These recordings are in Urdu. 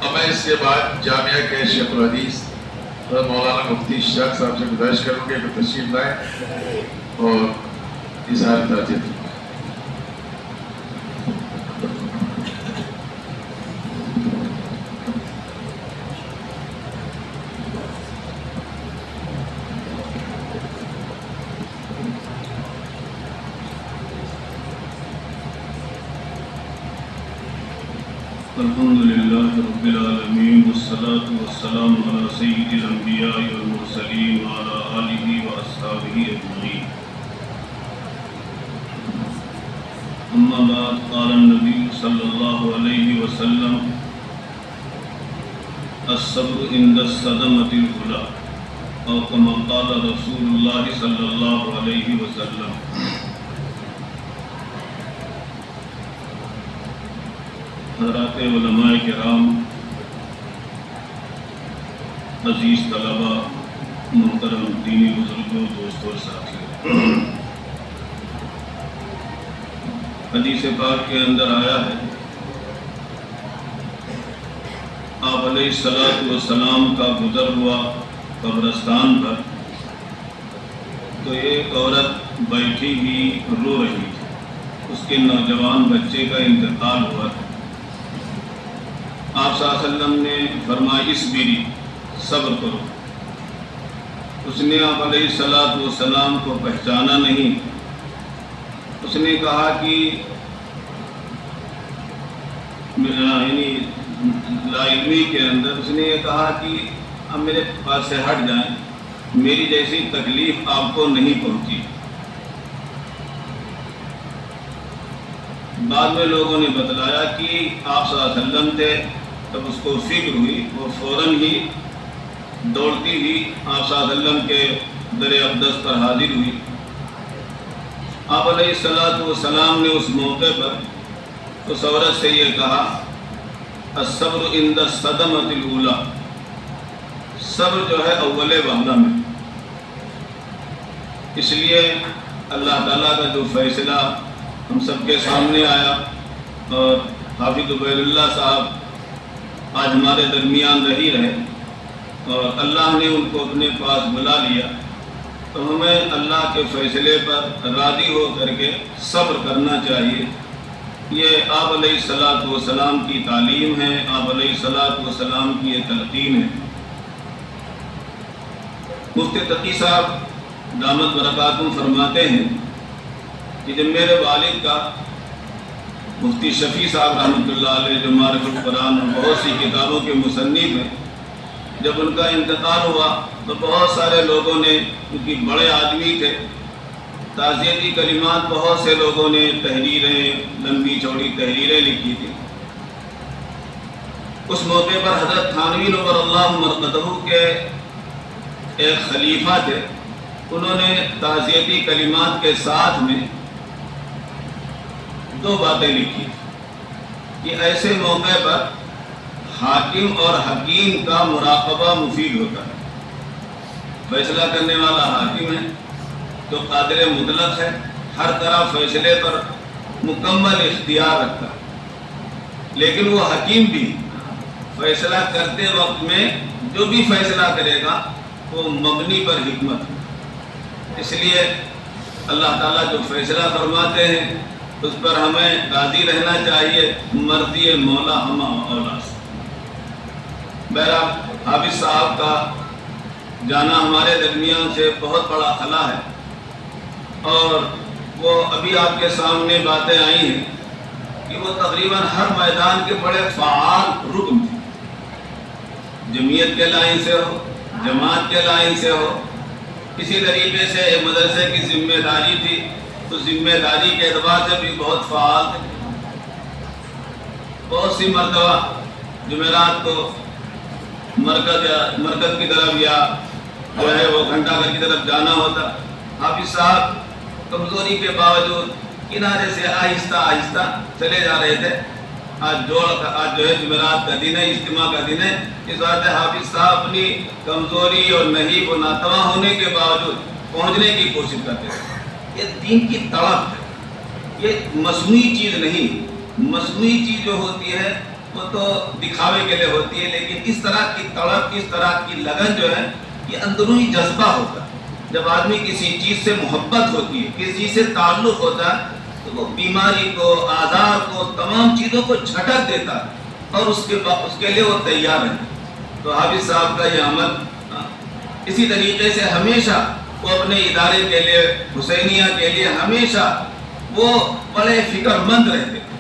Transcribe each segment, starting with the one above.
اب میں اس کے بعد جامعہ کے شیخ الحدیث مولانا مفتی اشتیاق صاحب سے گزارش کروں گے کہ تشریف لائیں اور اظہار تعزیت. الحمدللہ رب العالمین والصلاة والسلام علی سید الانبیاء والمرسلین وعلی آلہ واصحابہ اجمعین. اما بعد قال النبی صلی اللہ علیہ وسلم الصبر عند الصدمۃ الاولی او کما قال رسول اللہ صلی اللہ علیہ وسلم. حضرات علماء کرام، عزیز طلباء، محترم دینی بزرگوں، دوستوں اور ساتھیوں، حدیث پاک کے اندر آیا ہے آپ علیہ الصلوۃ والسلام کا گزر ہوا قبرستان پر تو ایک عورت بیٹھی ہوئی رو رہی تھی. اس کے نوجوان بچے کا انتقال ہوا تھا. آپ صلی اللہ علیہ وسلم نے فرمایا اصبری، صبر کرو. اس نے آپ علیہ الصلوۃ والسلام کو پہچانا نہیں. اس نے کہا کہ یعنی لا علمی کے اندر اس نے یہ کہا کہ اب میرے پاس سے ہٹ جائیں، میری جیسی تکلیف آپ کو نہیں پہنچی. بعد میں لوگوں نے بتلایا کہ آپ صلی اللہ علیہ وسلم تھے. تب اس کو فکر ہوئی، وہ فوراً ہی دوڑتی ہوئی آپ صلی اللہ علیہ وسلم کے در اقدس پر حاضر ہوئی. آپ علیہ الصلوۃ والسلام نے اس موقع پر اس عورت سے یہ کہا الصبر عند الصدمۃ الاولی، صبر جو ہے اول وہلہ میں. اس لیے اللہ تعالیٰ کا جو فیصلہ ہم سب کے سامنے آیا اور حافظ عبید اللہ صاحب آج ہمارے درمیان نہیں رہے اور اللہ نے ان کو اپنے پاس بلا لیا، تو ہمیں اللہ کے فیصلے پر راضی ہو کر کے صبر کرنا چاہیے. یہ آپ علیہ الصلوۃ والسلام کی تعلیم ہے، آپ علیہ الصلوۃ والسلام کی یہ تلقین ہے. مفتی تقی صاحب دامت برکاتہم فرماتے ہیں کہ جب میرے والد کا مفتی شفیع صاحب رحمۃ اللہ علیہ جو معرفت القرآن اور بہت سی کتابوں کے مصنف ہیں، جب ان کا انتقال ہوا تو بہت سارے لوگوں نے، کیونکہ بڑے آدمی تھے، تعزیتی کلمات بہت سے لوگوں نے تحریریں، لمبی چوڑی تحریریں لکھی تھی. اس موقع پر حضرت تھانوی نور اللہ مرقدہ کے ایک خلیفہ تھے. انہوں نے تعزیتی کلمات کے ساتھ میں دو باتیں لکھی کہ ایسے موقع پر حاکم اور حکیم کا مراقبہ مفید ہوتا ہے. فیصلہ کرنے والا حاکم ہے جو قادر مطلق ہے، ہر طرح فیصلے پر مکمل اختیار رکھتا ہے، لیکن وہ حکیم بھی فیصلہ کرتے وقت میں جو بھی فیصلہ کرے گا وہ مبنی پر حکمت ہے. اس لیے اللہ تعالیٰ جو فیصلہ فرماتے ہیں اس پر ہمیں راضی رہنا چاہیے، مرضی مولا ہم اولا سے. بہرحال حافظ صاحب کا جانا ہمارے درمیان سے بہت بڑا خلا ہے اور وہ ابھی آپ کے سامنے باتیں آئی ہیں کہ وہ تقریباً ہر میدان کے بڑے فعال رکن تھے. جمعیت کے لائن سے ہو، جماعت کے لائن سے ہو، کسی طریقے سے ایک مدرسے کی ذمہ داری تھی تو ذمہ داری کے اعتبار سے بھی بہت فعال تھے. بہت سی مرتبہ جمعرات کو مرکز کی طرف یا جو ہے وہ گھنٹہ گھر کی طرف جانا ہوتا. حافظ صاحب کمزوری کے باوجود کنارے سے آہستہ آہستہ چلے جا رہے تھے. آج جو ہے جمعرات کا دن ہے، اجتماع کا دن ہے. اس وقت حافظ صاحب اپنی کمزوری اور نحیف و ناتواں ہونے کے باوجود پہنچنے کی کوشش کرتے تھے. یہ دین کی تڑپ ہے، یہ مصنوعی چیز نہیں. مصنوعی چیز جو ہوتی ہے وہ تو دکھاوے کے لیے ہوتی ہے، لیکن اس طرح کی تڑپ، اس طرح کی لگن جو ہے یہ اندرونی جذبہ ہوتا ہے۔ جب آدمی کسی چیز سے محبت ہوتی ہے، کسی چیز سے تعلق ہوتا ہے، تو وہ بیماری کو، آزار کو، تمام چیزوں کو جھٹک دیتا ہے اور اس کے لیے وہ تیار ہے۔ تو حافظ صاحب کا یہ عمل اسی طریقے سے ہمیشہ وہ اپنے ادارے کے لیے، حسینیہ کے لیے ہمیشہ وہ بڑے فکر مند رہتے تھے۔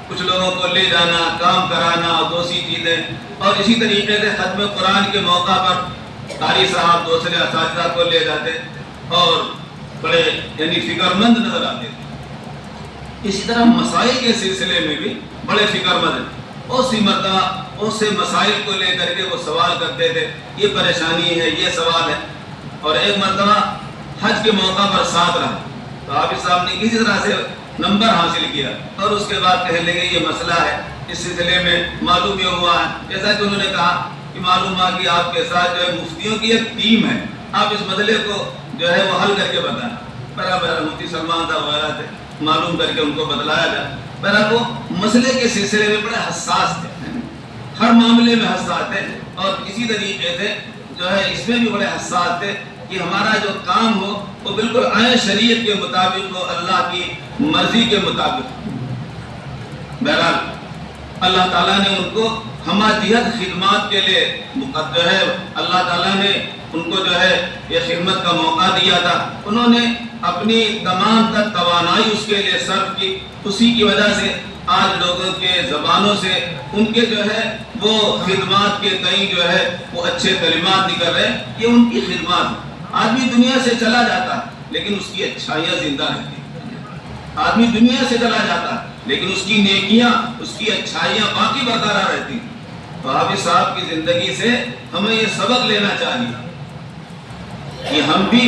کچھ لوگوں کو لے جانا، کام کرانا اور دوسری چیزیں، اور اسی طریقے سے ختم قرآن کے موقع پر قاری صاحب دوسرے اساتذہ کو لے جاتے اور بڑے یعنی فکر مند نظر آتے تھے۔ اسی طرح مسائل کے سلسلے میں بھی بڑے فکر مند ہیں۔ اسی مرتبہ اس سے مسائل کو لے کر کے وہ سوال کرتے تھے، یہ پریشانی ہے، یہ سوال ہے۔ اور ایک مرتبہ حج کے موقع پر ساتھ رہا تو حافظ صاحب نے کسی طرح سے نمبر حاصل کیا اور اس کے بعد کہنے لگے یہ مسئلہ ہے، اس سلسلے میں معلوم یہ ہوا ہے، جیسا کہ انہوں نے کہا کہ معلوم ہوا کہ آپ کے ساتھ جو ہے مفتیوں کی ایک ٹیم ہے، آپ اس مسئلے کو جو ہے وہ حل کر کے بتائیں۔ برابر مفتی سلمان صاحب وغیرہ تھے، معلوم کر کے ان کو بتلایا گیا۔ برابر وہ مسئلے کے سلسلے میں بڑے حساس تھے، ہر معاملے میں حساس تھے، اور اسی طریقے سے جو ہے اس میں بھی بڑے حساس تھے کہ ہمارا جو کام ہو وہ بالکل عین شریعت کے مطابق ہو، اللہ کی مرضی کے مطابق۔ بہرحال اللہ تعالیٰ نے ان کو ہمادیت خدمات کے لیے جو ہے اللہ تعالیٰ نے ان کو جو ہے یہ خدمت کا موقع دیا تھا، انہوں نے اپنی تمام تر توانائی اس کے لیے صرف کی۔ اسی کی وجہ سے آج لوگوں کے زبانوں سے ان کے جو ہے وہ خدمات کے کئی جو ہے وہ اچھے کلمات نکل رہے ہیں، یہ ان کی خدمات ہے۔ آدمی دنیا سے چلا جاتا ہے لیکن اس کی اچھائیاں زندہ رہتی ہیں، آدمی دنیا سے چلا جاتا ہے لیکن اس کی نیکیاں، اس کی اچھائیاں باقی برقرار رہتی ہیں۔ تو حافظ صاحب کی زندگی سے ہمیں یہ سبق لینا چاہیے کہ ہم بھی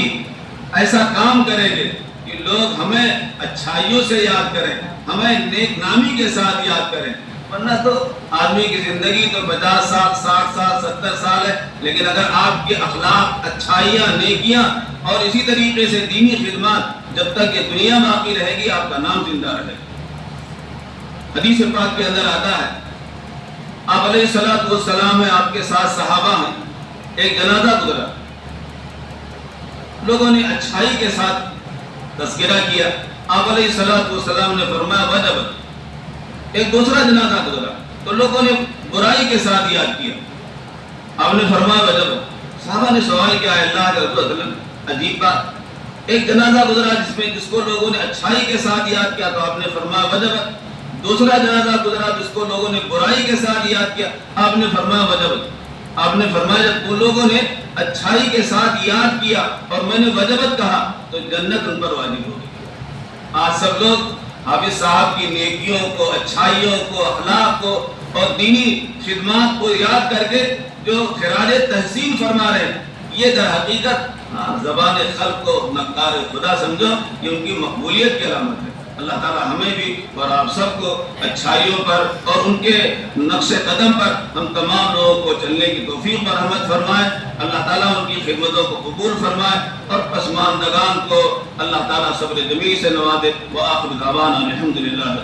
ایسا کام کریں گے کہ لوگ ہمیں اچھائیوں سے یاد کریں، ہمیں نیک نامی کے ساتھ یاد کریں، ورنہ تو آدمی کی زندگی تو 50 سال، 60 سال، 70 سال ہے، لیکن اگر آپ کے اخلاق، اچھائیاں، نیکیاں اور اسی طریقے سے دینی خدمات جب تک یہ دنیا باقی رہے گی آپ کا نام زندہ رہے گا۔ حدیث پاک کے اندر آتا ہے آپ علیہ الصلوۃ والسلام ہیں، آپ کے ساتھ صحابہ ہیں، ایک جنازہ گزرا، لوگوں نے اچھائی کے ساتھ تذکرہ کیا، آپ علیہ الصلوۃ والسلام نے فرمایا وجب۔ ایک دوسرا جنازہ گزرا تو لوگوں نے برائی کے ساتھ یاد کیا، آپ نے فرمایا وجب۔ صحابہ نے سوال کیا، اللہ کے رسول صلی اللہ علیہ وسلم عجیب بات، ایک جنازہ گزرا جس کو لوگوں نے اچھائی کے ساتھ یاد کیا تو آپ نے فرمایا وجب، دوسرا جنازہ گزرا جس کو لوگوں نے برائی کے ساتھ یاد کیا، آپ نے فرمایا وجب۔ آپ نے فرمایا جب ان لوگوں نے اچھائی کے ساتھ یاد کیا اور میں نے وجبت کہا تو جنت ان پر واجب ہوگی۔ آج سب لوگ حافظ صاحب کی نیکیوں کو، اچھائیوں کو، اخلاق کو اور دینی خدمات کو یاد کر کے جو خراج تحسین فرما رہے ہیں، یہ در حقیقت زبان خلق کو مقدار خدا سمجھو، یہ ان کی مقبولیت کی علامت ہے۔ اللہ تعالیٰ ہمیں بھی اور آپ سب کو اچھائیوں پر اور ان کے نقش قدم پر ہم تمام لوگوں کو چلنے کی توفیق پر رحمت فرمائے۔ اللہ تعالیٰ ان کی خدمتوں کو قبول فرمائے اور پسماندگان کو اللہ تعالیٰ صبر جمیل سے نوازے۔ وآخر دعوانا الحمدللہ۔